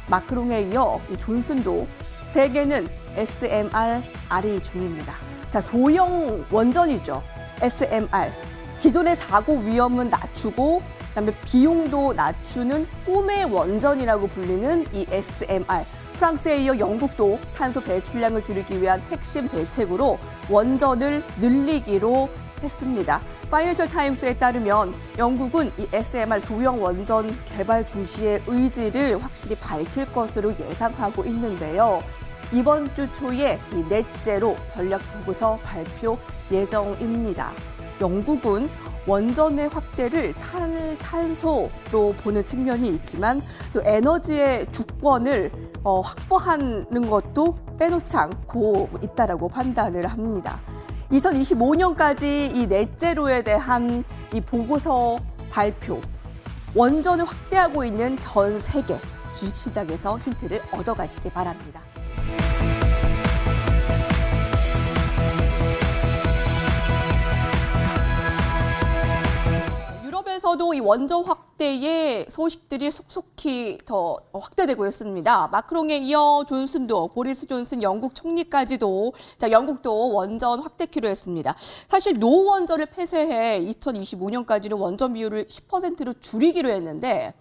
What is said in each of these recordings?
마크롱에 이어 이 존슨도 세계는 SMR RE 중입니다. 자, 소형 원전이죠. SMR. 기존의 사고 위험은 낮추고 그다음에 비용도 낮추는 꿈의 원전이라고 불리는 이 SMR. 프랑스에 이어 영국도 탄소 배출량을 줄이기 위한 핵심 대책으로 원전을 늘리기로 했습니다. 파이낸셜 타임스에 따르면 영국은 이 SMR 소형 원전 개발 중시의 의지를 확실히 밝힐 것으로 예상하고 있는데요. 이번 주 초에 이 넷제로 전략 보고서 발표 예정입니다. 영국은 원전의 확대를 탄소로 보는 측면이 있지만 또 에너지의 주권을 확보하는 것도 빼놓지 않고 있다라고 판단을 합니다. 2025년까지 이 넷제로에 대한 이 보고서 발표, 원전을 확대하고 있는 전 세계 주식시장에서 힌트를 얻어가시기 바랍니다. 유럽에서도 이 원전 확대의 소식들이 속속히 더 확대되고 있습니다. 마크롱에 이어 존슨도, 보리스 존슨 영국 총리까지도 영국도 원전 확대키로 했습니다. 사실 노원전을 폐쇄해 2025년까지는 원전 비율을 10%로 줄이기로 했는데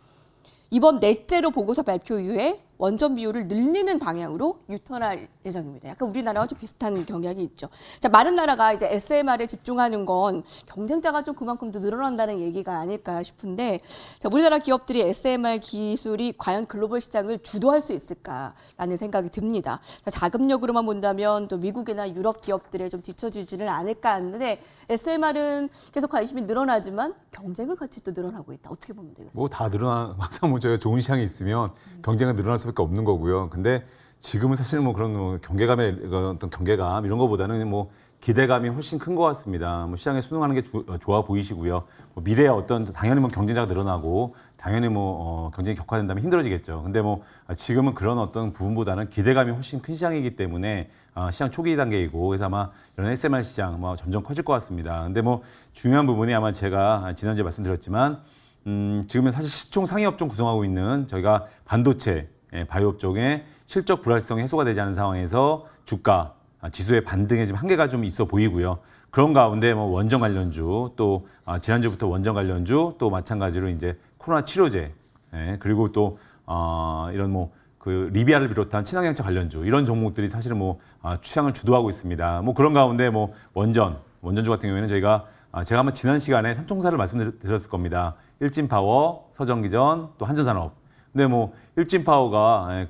이번 넷제로 보고서 발표 이후에 원전 비율을 늘리는 방향으로 유턴할 예정입니다. 약간 우리나라와 좀 비슷한 경향이 있죠. 자, 많은 나라가 이제 SMR에 집중하는 건 경쟁자가 좀 그만큼 더 늘어난다는 얘기가 아닐까 싶은데, 자, 우리나라 기업들이 SMR 기술이 과연 글로벌 시장을 주도할 수 있을까라는 생각이 듭니다. 자, 자금력으로만 본다면 또 미국이나 유럽 기업들에 좀 뒤처지지는 않을까 하는데 SMR은 계속 관심이 늘어나지만 경쟁은 같이 또 늘어나고 있다. 어떻게 보면 되겠습니까? 뭐 다 항상 뭐 저희가 좋은 시장이 있으면 경쟁은 늘어날 수밖에 없는 거고요. 근데 지금은 사실 뭐 그런 경계감의 어떤 경계감 이런 거보다는 뭐 기대감이 훨씬 큰 것 같습니다. 뭐 시장에 순응하는 게 좋아 보이시고요. 뭐 미래에 어떤 당연히 뭐 경쟁자가 늘어나고 당연히 뭐 경쟁이 격화된다면 힘들어지겠죠. 근데 뭐 지금은 그런 어떤 부분보다는 기대감이 훨씬 큰 시장이기 때문에 시장 초기 단계이고 그래서 아마 이런 SMR 시장 뭐 점점 커질 것 같습니다. 근데 뭐 중요한 부분이 아마 제가 지난주에 말씀드렸지만 지금은 사실 시총 상위 업종 구성하고 있는 저희가 반도체, 바이오 업종의 실적 불확실성이 해소가 되지 않은 상황에서 주가 지수의 반등에 지금 한계가 좀 있어 보이고요. 그런 가운데 뭐 원전 관련주 또 지난주부터 원전 관련주 또 마찬가지로 이제 코로나 치료제 그리고 또 이런 뭐 그 리비아를 비롯한 친환경차 관련주 이런 종목들이 사실은 뭐 시장을 주도하고 있습니다. 뭐 그런 가운데 뭐 원전주 같은 경우에는 제가 아마 지난 시간에 삼총사를 말씀드렸을 겁니다. 일진파워, 서정기전, 또 한전산업. 근데 뭐 일진파워가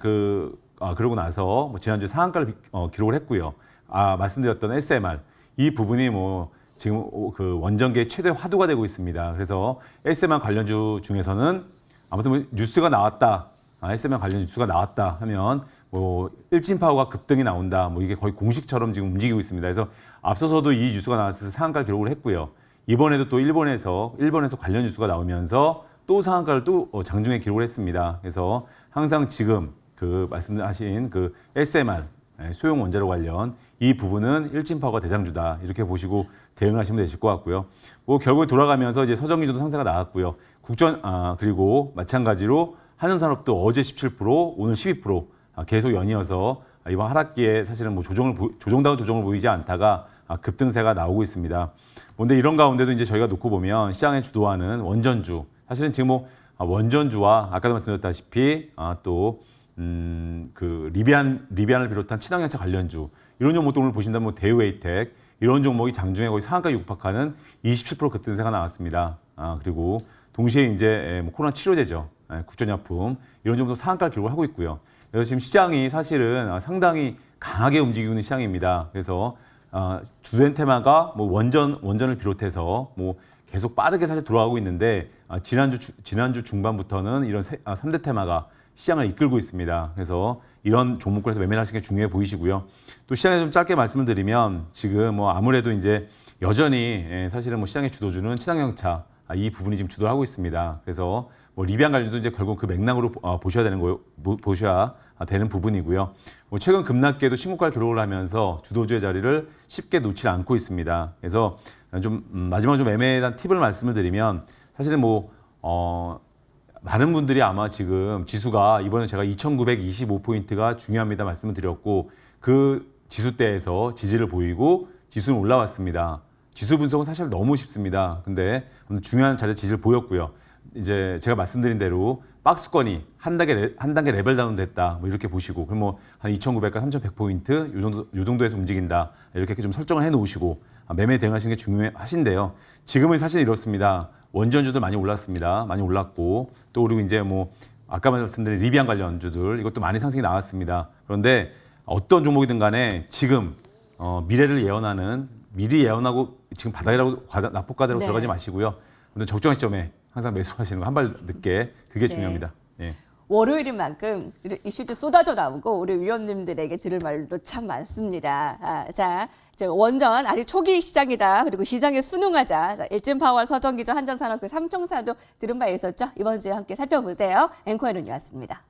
그러고 나서 뭐 지난주 상한가를 기록을 했고요. 말씀드렸던 SMR 이 부분이 뭐 지금 그 원전계의 최대 화두가 되고 있습니다. 그래서 SMR 관련주 중에서는 아무튼 뭐 뉴스가 나왔다. SMR 관련 뉴스가 나왔다 하면 뭐 일진파워가 급등이 나온다. 뭐 이게 거의 공식처럼 지금 움직이고 있습니다. 그래서 앞서서도 이 뉴스가 나왔을 때 상한가를 기록을 했고요. 이번에도 또 일본에서 관련 뉴스가 나오면서 또 상한가를 또 장중에 기록을 했습니다. 그래서 항상 지금 그 말씀하신 그 SMR 소형 원자로 관련 이 부분은 일진파워가 대장주다 이렇게 보시고 대응하시면 되실 것 같고요. 뭐 결국에 돌아가면서 이제 서정기조도 상세가 나왔고요. 그리고 마찬가지로 한전산업도 어제 17% 오늘 12% 계속 연이어서 이번 하락기에 사실은 뭐 조정다운 조정을 보이지 않다가 급등세가 나오고 있습니다. 근데 이런 가운데도 이제 저희가 놓고 보면 시장에 주도하는 원전주 사실은 지금 뭐 원전주와 아까도 말씀드렸다시피 그 리비안을 비롯한 친환경차 관련주 이런 종목도 오늘 보신다면 뭐 대우에이텍 이런 종목이 장중에 거의 상한가 육박하는 27% 급등세가 나왔습니다. 그리고 동시에 이제 뭐 코로나 치료제죠. 국전약품 이런 정도 상한가를 기록을 하고 있고요. 그래서 지금 시장이 사실은 상당히 강하게 움직이고 있는 시장입니다. 그래서 주된 테마가 뭐 원전을 비롯해서 뭐 계속 빠르게 사실 돌아가고 있는데 지난주 중반부터는 이런 3대 테마가 시장을 이끌고 있습니다. 그래서 이런 종목군에서 매매를 하시는 게 중요해 보이시고요. 또 시장에 좀 짧게 말씀을 드리면 지금 뭐 아무래도 이제 여전히 사실은 뭐 시장의 주도주는 친환경차 이 부분이 지금 주도를 하고 있습니다. 그래서 뭐 리비안 관련도 이제 결국 그 맥락으로 보셔야 되는 부분이고요. 뭐 최근 급락기에도 신고가를 기록을 하면서 주도주의 자리를 쉽게 놓지 않고 있습니다. 그래서 좀 마지막으로 좀 애매한 팁을 말씀을 드리면 사실은 뭐 많은 분들이 아마 지금 지수가 이번에 제가 2,925포인트가 중요합니다 말씀을 드렸고 그 지수대에서 지지를 보이고 지수는 올라왔습니다. 지수 분석은 사실 너무 쉽습니다. 근데 중요한 자리 지지를 보였고요. 이제 제가 말씀드린 대로 박스권이 한 단계 레벨 다운 됐다. 뭐 이렇게 보시고 그럼 뭐 한 2,900과 3,100포인트 요 정도에서 움직인다. 이렇게 좀 설정을 해 놓으시고 매매 대응하시는 게 중요하신데요. 지금은 사실 이렇습니다. 원전주도 많이 올랐습니다. 많이 올랐고 또 그리고 이제 뭐 아까 말씀드린 리비안 관련주들 이것도 많이 상승이 나왔습니다. 그런데 어떤 종목이든 간에 지금 미래를 예언하는 미리 예언하고 지금 바닥이라고 낙폭과대로 네. 들어가지 마시고요. 적정한 시점에 항상 매수하시는 거 한 발 늦게 그게 중요합니다. 예. 월요일인 만큼 이슈도 쏟아져 나오고 우리 위원님들에게 들을 말도 참 많습니다. 자, 이제 원전 아직 초기 시장이다. 그리고 시장에 순응하자. 자, 일진 파월, 서정 기자, 한전산업 그 삼총사도 들은 바 있었죠. 이번 주에 함께 살펴보세요. 앵커의 눈이었습니다.